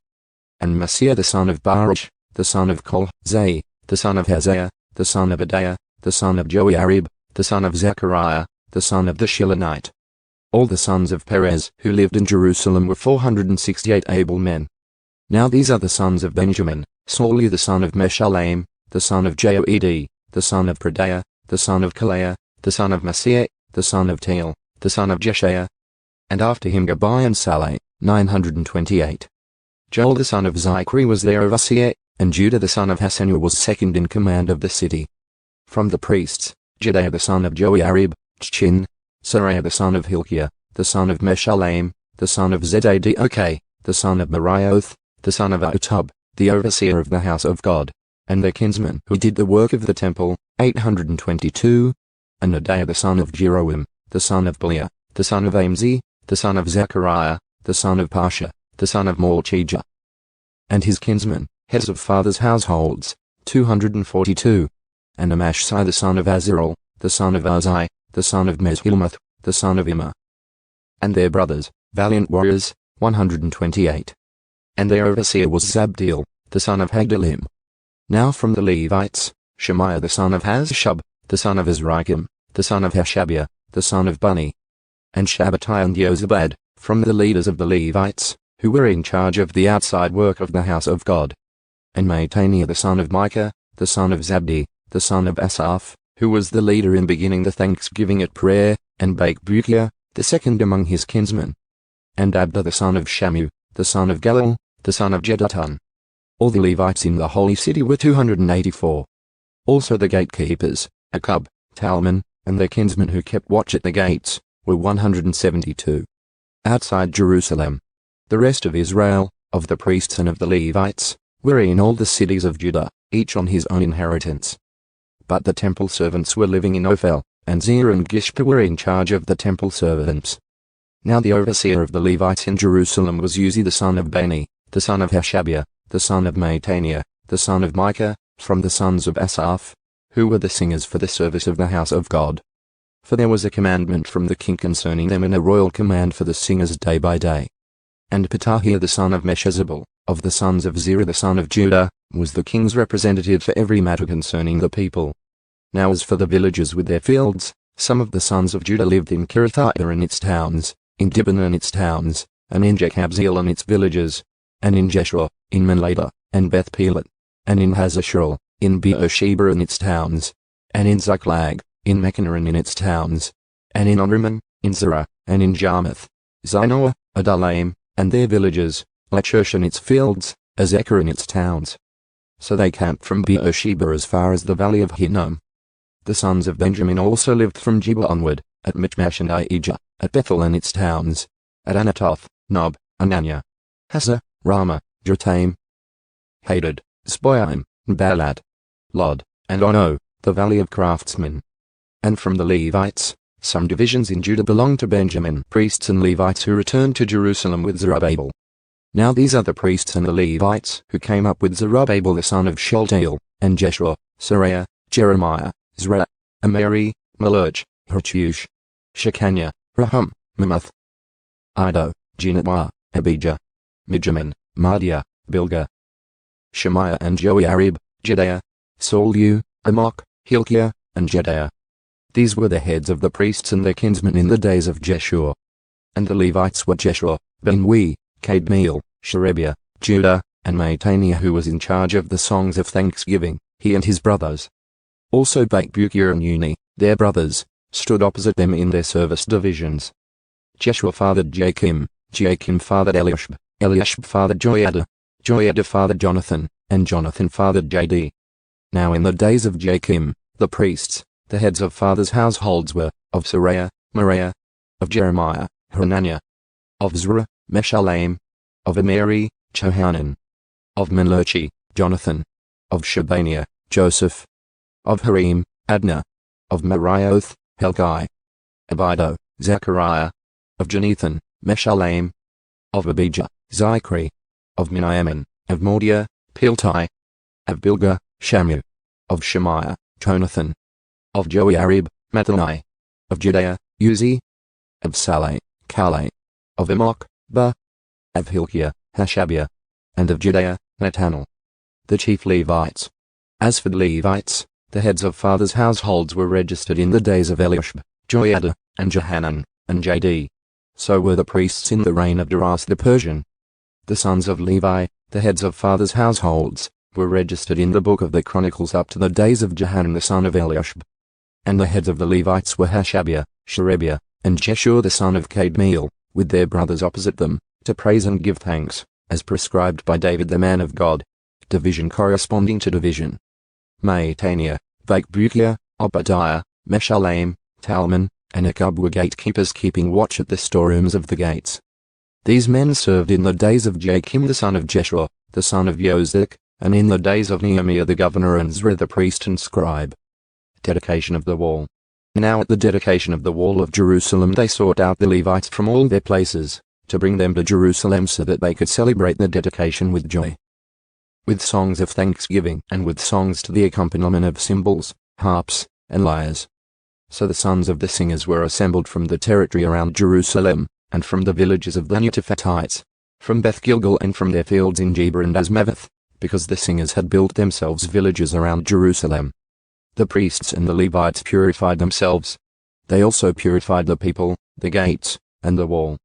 and Messiah the son of Baruch, the son of Kolzai, the son of Haziah, the son of Adaiah, the son of Joiarib, the son of Zechariah, the son of the Shilonite. All the sons of Perez who lived in Jerusalem were 468 able men. Now these are the sons of Benjamin, Sauli the son of Meshullam, the son of Joed, the son of Pedaiah, the son of Kalaiah, the son of Messiah, the son of Teel, the son of Jeshiah, and after him Gabai and Saleh, 928. Joel the son of Zichri was their overseer, and Judah the son of Hassanu was second in command of the city. From the priests, Jedaiah the son of Joiarib, Chin, Seraiah the son of Hilkiah, the son of Meshullam, the son of Zedok, the son of Merioth, the son of Ahitub, the overseer of the house of God, and their kinsmen who did the work of the temple, 822, and Nadiah the son of Jeroam, the son of Beliah, the son of Amzi, the son of Zechariah, the son of Pasha, the son of Malchijah, and his kinsmen, heads of fathers' households, 242, and Amashsai the son of Azarel, the son of Uzai, the son of Meshilmoth, the son of Immer, and their brothers, valiant warriors, 128. And their overseer was Zabdiel, the son of Hagdalim. Now from the Levites, Shemaiah the son of Hazshub, the son of Azrikam, the son of Hashabiah, the son of Bani, and Shabbatai and Yozabad, from the leaders of the Levites, who were in charge of the outside work of the house of God. And Mattaniah the son of Micah, the son of Zabdi, the son of Asaph, who was the leader in beginning the thanksgiving at prayer, and Bakbukiah, the second among his kinsmen. And Abda the son of Shamu, the son of Galal, the son of Jeduthun. All the Levites in the holy city were 284. Also the gatekeepers, Akub, Talman, and their kinsmen who kept watch at the gates, were 172. Outside Jerusalem, the rest of Israel, of the priests and of the Levites, were in all the cities of Judah, each on his own inheritance. But the temple servants were living in Ophel, and Zerah and Gishpa were in charge of the temple servants. Now the overseer of the Levites in Jerusalem was Uzzi the son of Bani, the son of Hashabiah, the son of Mattaniah, the son of Micah, from the sons of Asaph, who were the singers for the service of the house of God. For there was a commandment from the king concerning them, and a royal command for the singers day by day. And Pethahiah the son of Meshezabel, of the sons of Zerah the son of Judah, was the king's representative for every matter concerning the people. Now as for the villages with their fields, some of the sons of Judah lived in Kirithiah and its towns, in Dibon and its towns, and in Jekabzeel and its villages, and in Jeshua, in Menlada, and Beth Pelet, and in Hazashul, in Beersheba and its towns, and in Ziklag, in Mechannah and in its towns, and in Onrimmon, in Zerah, and in Jarmuth, Zinoah, Adulaim, and their villages, Lachish and its fields, Azekah and its towns. So they camped from Beersheba as far as the valley of Hinnom. The sons of Benjamin also lived from Geba onward, at Michmash and Aijah, at Bethel and its towns, at Anatoth, Nob, Ananiah, Hazah, Ramah, Jotaim, Hadad, Zeboim, Baalat, Lod, and Ono, the valley of craftsmen. And from the Levites, some divisions in Judah belonged to Benjamin, priests and Levites who returned to Jerusalem with Zerubbabel. Now these are the priests and the Levites who came up with Zerubbabel the son of Shealtiel, and Jeshua, Seraiah, Jeremiah, Zerah, Amari, Malach, Hartush, Shechaniah, Rahum, Mamuth, Ido, Jinatwa, Abijah, Mijamin, Madiah, Bilgah, Shemaiah and Joiarib, Jedaiah, Saulu, Amok, Hilkiah, and Jedaiah. These were the heads of the priests and their kinsmen in the days of Jeshua. And the Levites were Jeshua, Benwi, Kadmiel, Sherebiah, Judah, and Mattaniah, who was in charge of the songs of thanksgiving, he and his brothers. Also Bakbukiah and Uni, their brothers, stood opposite them in their service divisions. Jeshua fathered Joachim, Joachim fathered Eliashib, Eliashib fathered Joiada, Joiada fathered Jonathan, and Jonathan fathered Jd. Now in the days of Joachim, the priests, the heads of fathers' households were, of Seraiah, Moriah, of Jeremiah, Hananiah, of Zerah, Meshullam, of Amari, Johanan, of Menlochi, Jonathan, of Shebaniah, Joseph, of Harim, Adna, of Merioth, Helkai, Abido, Zechariah, of Jonathan, Meshullam, of Abijah, Zichri, of Miniamin, of Mordiah, Piltai, of Bilgah, Shamu, of Shemaiah, Jonathan, of Joiarib, Mattaniah, of Jedaiah, Uzzi, of Saleh, Caleh, of Amok, of Hilkiah, Hashabiah, and of Jedaiah, Nathanael, the chief Levites. As for the Levites, the heads of fathers' households were registered in the days of Eliashib, Joiada, and Johanan, and Jd. So were the priests in the reign of Darius the Persian. The sons of Levi, the heads of fathers' households, were registered in the book of the Chronicles up to the days of Johanan the son of Eliashib. And the heads of the Levites were Hashabiah, Sherebiah, and Jeshua the son of Kadmiel, with their brothers opposite them, to praise and give thanks, as prescribed by David the man of God. Division corresponding to division. Mattaniah, Bakbukia, Obadiah, Meshullam, Talman, and Akub were gatekeepers keeping watch at the storerooms of the gates. These men served in the days of Joachim the son of Jeshua, the son of Jozek, and in the days of Nehemiah the governor and Ezra the priest and scribe. Dedication of the wall. Now at the dedication of the wall of Jerusalem they sought out the Levites from all their places, to bring them to Jerusalem so that they could celebrate the dedication with joy, with songs of thanksgiving and with songs to the accompaniment of cymbals, harps, and lyres. So the sons of the singers were assembled from the territory around Jerusalem, and from the villages of the Netophathites, from Beth Gilgal and from their fields in Geba and Asmaveth, because the singers had built themselves villages around Jerusalem. The priests and the Levites purified themselves. They also purified the people, the gates, and the wall.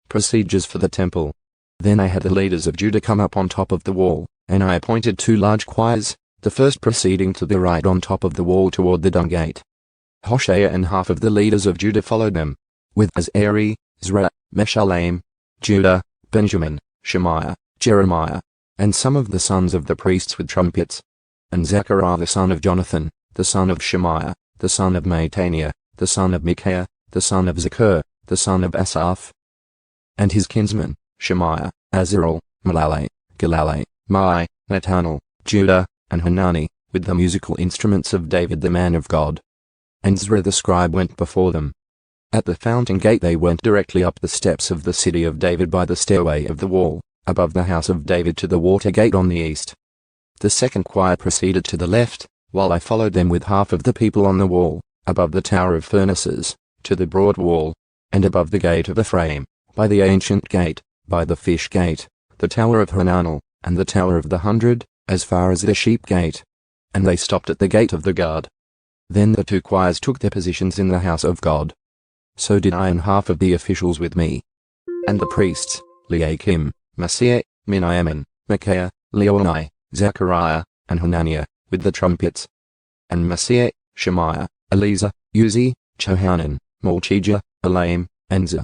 Procedures for the temple. Then I had the leaders of Judah come up on top of the wall, and I appointed 2 large choirs, the first proceeding to the right on top of the wall toward the dung gate. Hoshea and half of the leaders of Judah followed them, with Azari, Ezra, Meshullam, Judah, Benjamin, Shemaiah, Jeremiah, and some of the sons of the priests with trumpets, and Zechariah the son of Jonathan, the son of Shemaiah, the son of Mattaniah, the son of Micaiah, the son of Zakur, the son of Asaph, and his kinsmen, Shemaiah, Azarel, Malale, Galale, Mai, Natanel, Judah, and Hanani, with the musical instruments of David the man of God. And Ezra the scribe went before them. At the fountain gate they went directly up the steps of the city of David by the stairway of the wall, above the house of David to the water gate on the east. The second choir proceeded to the left, while I followed them with half of the people on the wall, above the tower of furnaces, to the broad wall, and above the gate of Ephraim, by the ancient gate, by the fish gate, the tower of Hananel, and the tower of the 100, as far as the sheep gate. And they stopped at the gate of the guard. Then the 2 choirs took their positions in the house of God. So did I and half of the officials with me. And the priests, Eliakim, Maaseiah, Miniamin, Micaiah, Leoni, Zechariah, and Hananiah, with the trumpets. And Maaseiah, Shemaiah, Eliezer, Uzi, Johanan, Malchijah, Elam, and Zah.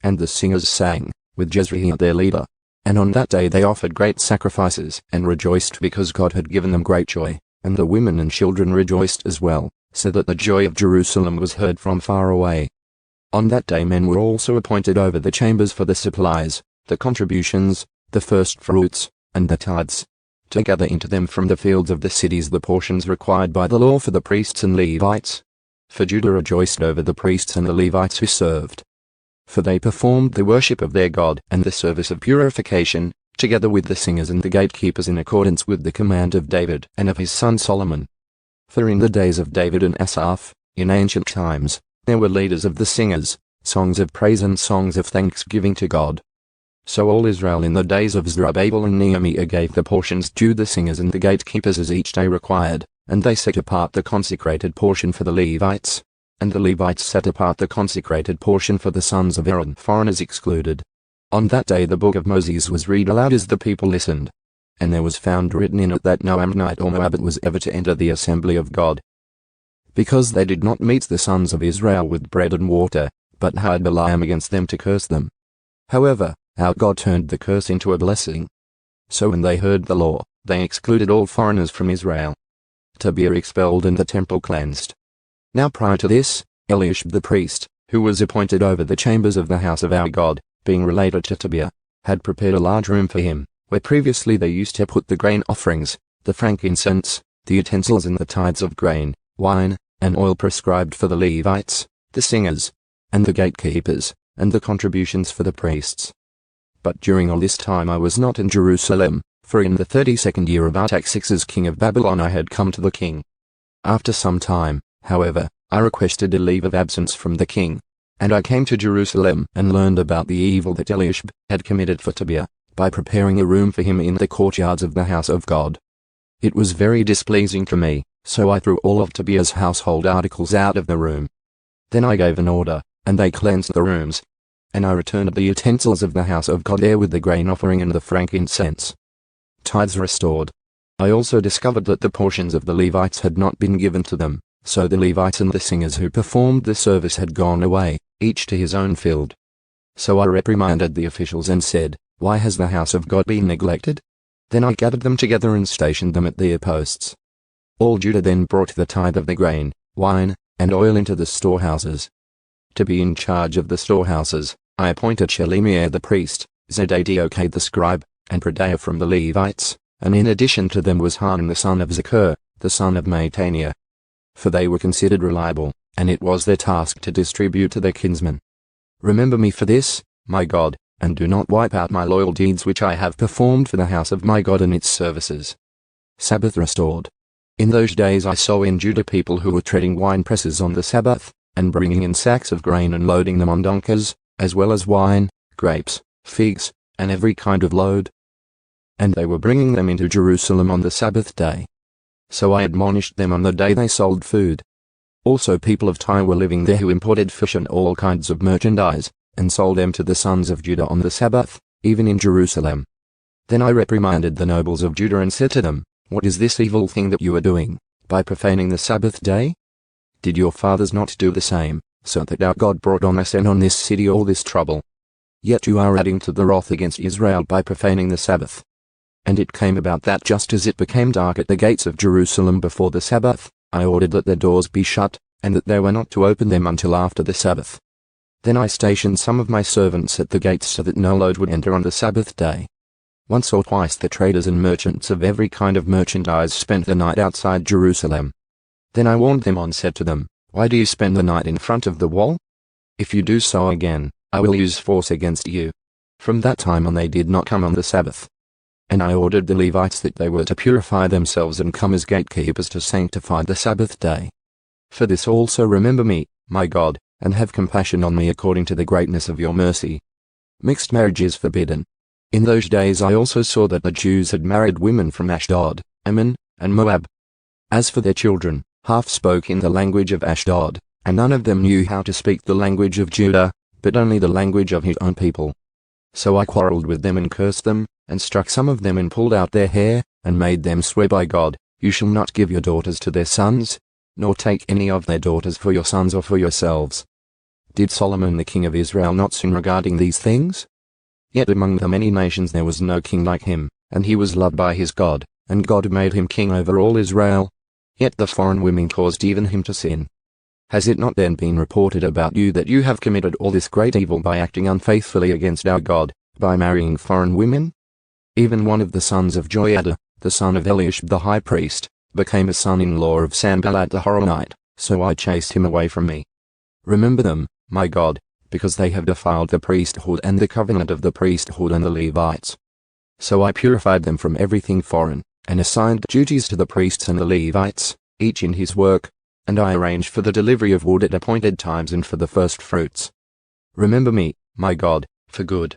And the singers sang, with Jezreel their leader. And on that day they offered great sacrifices and rejoiced because God had given them great joy, and the women and children rejoiced as well, so that the joy of Jerusalem was heard from far away. On that day men were also appointed over the chambers for the supplies, the contributions, the first fruits, and the tithes, to gather into them from the fields of the cities the portions required by the law for the priests and Levites. For Judah rejoiced over the priests and the Levites who served. For they performed the worship of their God and the service of purification, together with the singers and the gatekeepers in accordance with the command of David and of his son Solomon. For in the days of David and Asaph, in ancient times, there were leaders of the singers, songs of praise and songs of thanksgiving to God. So all Israel in the days of Zerubbabel and Nehemiah gave the portions due the singers and the gatekeepers as each day required, and they set apart the consecrated portion for the Levites, and the Levites set apart the consecrated portion for the sons of Aaron, foreigners excluded. On that day the book of Moses was read aloud as the people listened. And there was found written in it that no Ammonite or Moabite was ever to enter the assembly of God, because they did not meet the sons of Israel with bread and water, but hired Balaam against them to curse them. However, our God turned the curse into a blessing. So when they heard the law, they excluded all foreigners from Israel, to be expelled and the temple cleansed. Now prior to this, Eliashib the priest, who was appointed over the chambers of the house of our God, being related to Tobiah, had prepared a large room for him, where previously they used to put the grain offerings, the frankincense, the utensils and the tithes of grain, wine, and oil prescribed for the Levites, the singers, and the gatekeepers, and the contributions for the priests. But during all this time I was not in Jerusalem, for in the 32nd year of Artaxerxes king of Babylon I had come to the king. After some time, however, I requested a leave of absence from the king, and I came to Jerusalem and learned about the evil that Eliashib had committed for Tobiah, by preparing a room for him in the courtyards of the house of God. It was very displeasing to me, so I threw all of Tobiah's household articles out of the room. Then I gave an order, and they cleansed the rooms, and I returned the utensils of the house of God there with the grain offering and the frankincense. Tithes restored. I also discovered that the portions of the Levites had not been given to them, so the Levites and the singers who performed the service had gone away, each to his own field. So I reprimanded the officials and said, "Why has the house of God been neglected?" Then I gathered them together and stationed them at their posts. All Judah then brought the tithe of the grain, wine, and oil into the storehouses. To be in charge of the storehouses, I appointed Shelemiah the priest, Zadok the scribe, and Pedaiah from the Levites, and in addition to them was Hanan the son of Zakur, the son of Mattaniah. For they were considered reliable, and it was their task to distribute to their kinsmen. Remember me for this, my God, and do not wipe out my loyal deeds which I have performed for the house of my God and its services. Sabbath restored. In those days I saw in Judah people who were treading wine presses on the Sabbath, and bringing in sacks of grain and loading them on donkeys, as well as wine, grapes, figs, and every kind of load. And they were bringing them into Jerusalem on the Sabbath day. So I admonished them on the day they sold food. Also people of Tyre were living there who imported fish and all kinds of merchandise, and sold them to the sons of Judah on the Sabbath, even in Jerusalem. Then I reprimanded the nobles of Judah and said to them, "What is this evil thing that you are doing, by profaning the Sabbath day? Did your fathers not do the same, so that our God brought on us and on this city all this trouble? Yet you are adding to the wrath against Israel by profaning the Sabbath." And it came about that just as it became dark at the gates of Jerusalem before the Sabbath, I ordered that their doors be shut, and that they were not to open them until after the Sabbath. Then I stationed some of my servants at the gates so that no load would enter on the Sabbath day. Once or twice the traders and merchants of every kind of merchandise spent the night outside Jerusalem. Then I warned them and said to them, "Why do you spend the night in front of the wall? If you do so again, I will use force against you." From that time on they did not come on the Sabbath. And I ordered the Levites that they were to purify themselves and come as gatekeepers to sanctify the Sabbath day. For this also remember me, my God, and have compassion on me according to the greatness of your mercy. Mixed marriage is forbidden. In those days I also saw that the Jews had married women from Ashdod, Ammon, and Moab. As for their children, half spoke in the language of Ashdod, and none of them knew how to speak the language of Judah, but only the language of his own people. So I quarreled with them and cursed them, and struck some of them and pulled out their hair, and made them swear by God, "You shall not give your daughters to their sons, nor take any of their daughters for your sons or for yourselves." Did Solomon the king of Israel not sin regarding these things? Yet among the many nations there was no king like him, and he was loved by his God, and God made him king over all Israel. Yet the foreign women caused even him to sin. Has it not then been reported about you that you have committed all this great evil by acting unfaithfully against our God, by marrying foreign women? Even one of the sons of Joiada, the son of Eliashib the high priest, became a son-in-law of Sanballat the Horonite, so I chased him away from me. Remember them, my God, because they have defiled the priesthood and the covenant of the priesthood and the Levites. So I purified them from everything foreign, and assigned duties to the priests and the Levites, each in his work, and I arranged for the delivery of wood at appointed times and for the first fruits. Remember me, my God, for good,